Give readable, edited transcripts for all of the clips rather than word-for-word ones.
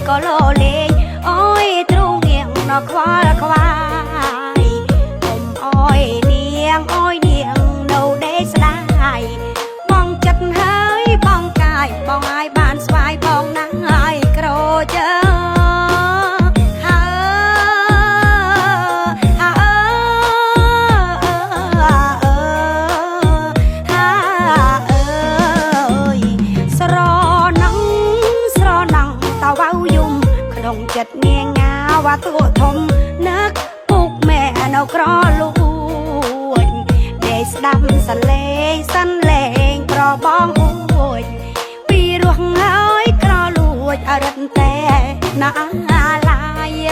ក៏លោលេងអូយទ្រូងនាងដល់ខ្វល់ខ្វាយកុំអូយនាងអូយនាងនៅដេកស្ដាយបងចិត្តហើយបងកាយបងឲ្យបានស្វាយបងណាស់ហើយក្រជើចិត្តនាងងាវ៉ាទួធំនឹកពុកแม่នៅក្រលួចដេកស្ដាប់សលេងសិនលេងប្របងអួយពីរស់ហើយក្រលួចអរិតតែណាឡាយ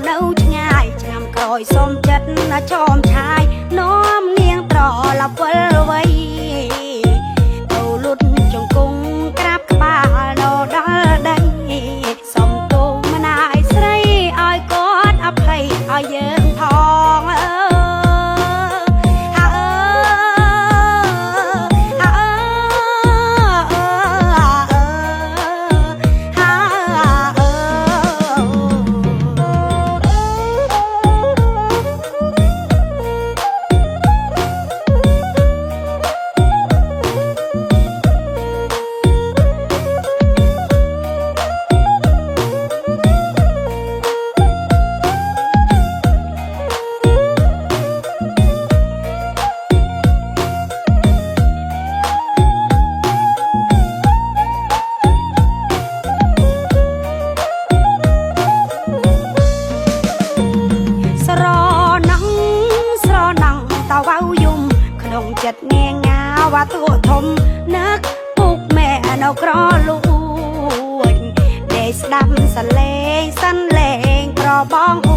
នៅឆ្ងាយឆ្នាំក្រោយសុំចិត្តណាចោមឆាយនាំនាងត្រឡប់វិលវ័យទៅលុតជង្គង់ក្រាបក្បាលនៅដល់ដីសុំទូមណាយស្រីឲ្យគាត់អភ័យឲ្យយើងផងចិត្តនាងងាវ៉ាទួធំនឹកពុកแม่នៅក្រលួចដេកស្ដាប់សលេងសិនលេងប្របង